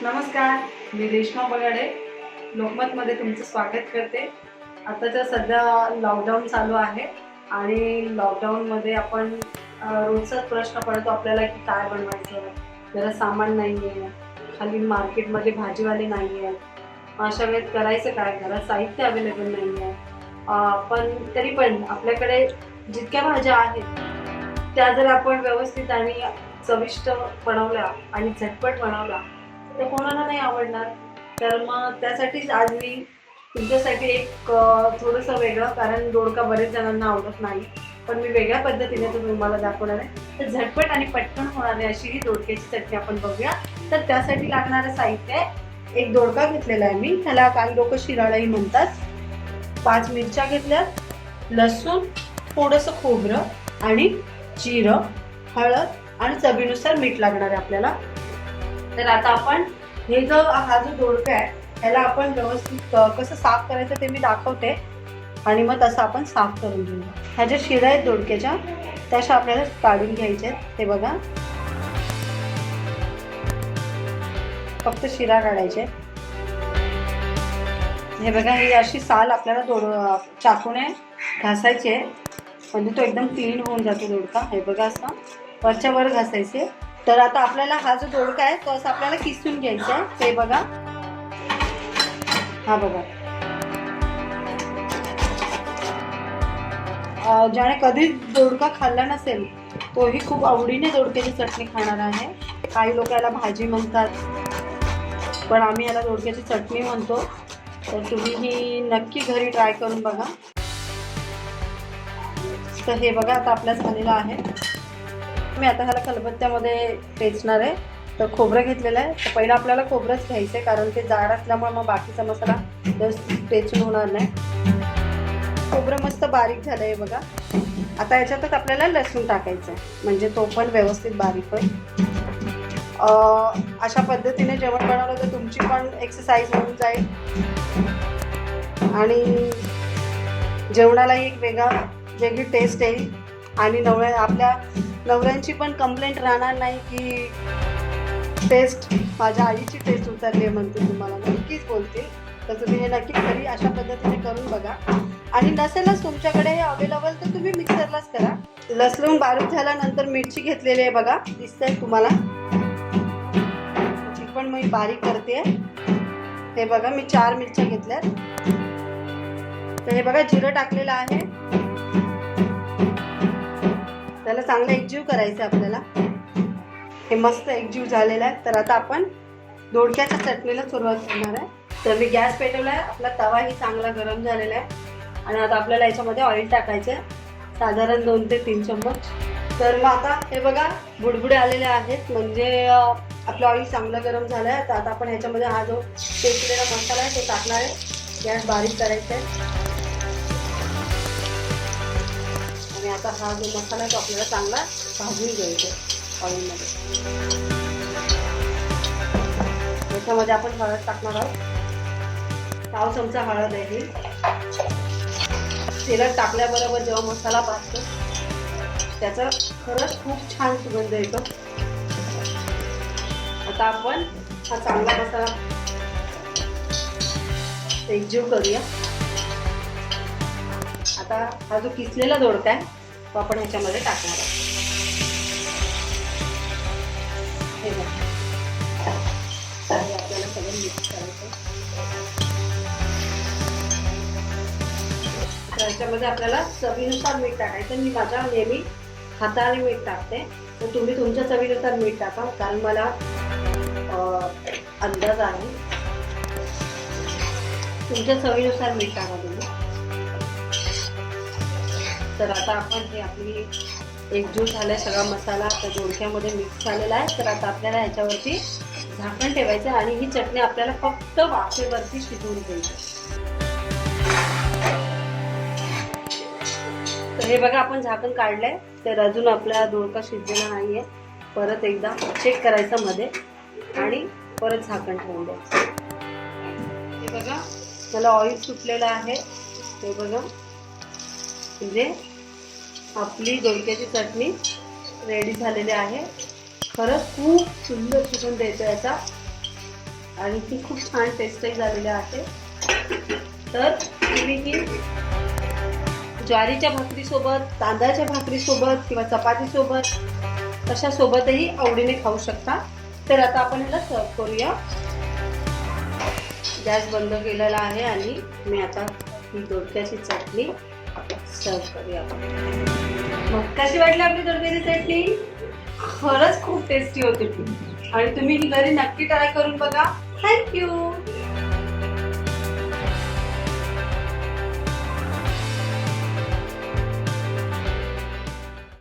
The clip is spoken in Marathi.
नमस्कार, मी रेश्मा बगाडे लोकमतमध्ये तुमचं स्वागत करते। आताच्या सध्या लॉकडाऊन चालू आहे आणि लॉकडाऊनमध्ये आपण रोजचाच प्रश्न पडतो आपल्याला की काय बनवायचं, जरा सामान नाही आहे, खाली मार्केटमध्ये भाजीवाले नाही आहेत, अशा वेळेत करायचं काय, घरात साहित्य अवेलेबल नाही आहे। पण तरी पण आपल्याकडे जितक्या भाज्या आहेत त्या जर आपण व्यवस्थित आणि चविष्ट बनवल्या आणि झटपट बनवल्या तर कोणाला नाही आवडणार। तर मग त्यासाठीच आज मी तुमच्यासाठी एक थोडंसं वेगळं, कारण दोडका बरेच जणांना आवडत नाही, पण मी वेगळ्या पद्धतीने तो तुम्हाला दाखवणार आहे। तर झटपट आणि पटकन होणारी अशी ही दोडक्याची चटणी आपण बघूया। तर त्यासाठी लागणारं साहित्य आहे, एक दोडका घेतलेला आहे मी, त्याला काही लोक शिराळाही म्हणतात। 5 मिरच्या घेतल्यात, लसूण, थोडंसं खोबरं आणि जिरं, हळद आणि चवीनुसार मीठ लागणार आहे आपल्याला। तर आता आपण हा जो दोडका आहे ह्याला आपण व्यवस्थित कसं साफ करायचं ते मी दाखवते आणि मग तसं आपण साफ करून घेऊया। ह्या ज्या शिरा आहेत दोडक्याच्या त्याच्या आपल्याला काढून घ्यायच्या आहेत। हे बघा, फक्त शिरा काढायचे। हे बघा, ही अशी साल आपल्याला चाकूने घासायची आहे, म्हणजे तो एकदम क्लीन होऊन जातो दोडका। हे बघा, असं वरच्या वर घासायचे। तर आता आपल्याला हा जो दोडका आहे तो असं आपल्याला किसून घ्यायचा आहे। ते बघा, हा बघा, ज्याने कधी दोडका खाल्ला नसेल तोही खूप आवडीने दोडक्याची चटणी खाणार आहे। काही लोक याला भाजी म्हणतात, पण आम्ही याला दोडक्याची चटणी म्हणतो। तर तुम्ही ही नक्की घरी ट्राय करून बघा। तर हे बघा, आता आपल्या झालेलं आहे। मी आता ह्याला खलबत्त्यामध्ये पेचणार आहे। तर खोबरं घेतलेलं आहे, तर पहिलं आपल्याला खोबरंच घ्यायचं आहे, कारण ते जाड असल्यामुळे मग बाकीचा मसाला पेचून होणार नाही। खोबरं मस्त बारीक झालं आहे बघा। आता याच्यातच आपल्याला लसूण टाकायचं आहे, म्हणजे तो पण व्यवस्थित बारीक होईल। अशा पद्धतीने जेवण बनवलं तर तुमची पण एक्सरसाइज होऊन जाईल आणि जेवणालाही एक वेगळी टेस्ट येईल आणि आपल्या नवऱ्यांची पण कंप्लेंट राहणार नाही की टेस्ट, माझ्या आईची टेस्ट उतरली आहे म्हणते, तुम्हाला नक्कीच बोलते। तर तुम्ही हे नक्की घरी अशा पद्धतीने करून बघा आणि नसेलच तुमच्याकडे हे अवेलेबल तर तुम्ही मिक्सरलाच करा। लसूण बारीक झाल्यानंतर मिरची घेतलेली आहे बघा, दिसतंय तुम्हाला, ती पण मी बारीक करते। हे बघा, मी 4 मिरच्या घेतल्यात। तर हे बघा, जिरं टाकलेलं आहे, त्याला चांगलं एकजीव करायचं आपल्याला। हे मस्त एकजीव झालेलं आहे। तर आता आपण दोडक्याच्या चटणीला सुरुवात करणार आहे। तर मी गॅस पेटवला आहे, आपला तवाही चांगला गरम झालेला आहे आणि आता आपल्याला याच्यामध्ये ऑइल टाकायचं आहे, साधारण 2 ते 3 चम्मच। तर मग आता हे बघा, बुडबुडे आलेले आहेत, म्हणजे आपलं ऑइल चांगलं गरम झालं आहे। तर आता आपण ह्याच्यामध्ये हा जो पेचलेला मसाला आहे तो टाकणार आहे। गॅस बारीक करायचा आहे आणि आता हा जो मसाला आहे तो आपल्याला चांगला भाजून घ्यायचा आहे ऑइलमध्ये। याच्यामध्ये आपण हळद टाकणार आहोत, 1 चमचा हळद आहे। तेलात टाकल्याबरोबर जेव्हा मसाला भाजतो त्याचा खरंच खूप छान सुगंध येतो। आता आपण हा चांगला मसाला एकजीव करूया। आता हा जो किसलेला दोडका आहे तो आपण ह्याच्यामध्ये टाकणार आहोत। हे बघा, आपल्याला सगळं मिक्स करायचं। याच्यामध्ये आपल्याला चवीनुसार मीठ टाकायचं। मी माझ्या नेहमी हाताने मीठ टाकते, तर तुम्ही तुमच्या चवीनुसार मीठ टाका, कारण मला अंदाज आहे। तुमच्या चवीनुसार मीठ टाका तुम्ही। तर आता आपण हे आपली एकजीव झालाय सगळा मसाला त्या दोडक्यामध्ये मिक्स झालेला आहे। तर आता आपल्याला ह्याच्यावरती झाकण ठेवायचं आणि ही चटणी आपल्याला फक्त वाफेवरती शिजवून घ्यायची। तर हे बघा, आपण झाकण काढलंय, तर अजून आपला दोडका शिजलेला नाहीये। परत एकदा चेक करायचं मध्ये आणि परत झाकण ठेवून द्यायचं। हे बघा, मला ऑइल सुटलेलं आहे। हे बघा, म्हणजे आपली दोडक्याची चटणी रेडी झालेली आहे। खरंच खूप सुंदर सुगंध येतो याचा। आणि ती खूप छान टेस्टी झालेली आहे. तर तुम्ही ही ज्वारीच्या भाकरीसोबत, तांदळाच्या भाकरीसोबत किंवा चपातीसोबत कशासोबतही आवडीने खाऊ शकता. तर आता आपण ह्याला सर्व करूया. गॅस बंद केलेला आहे आणि मी आता ही दोडक्याची चटणी सर्व करूया. मग कशी वाटली आपली दोडक्याची चटणी? खरंच खूप टेस्टी होती ती आणि तुम्ही ही घरी नक्की ट्राय करून बघा. थँक्यू.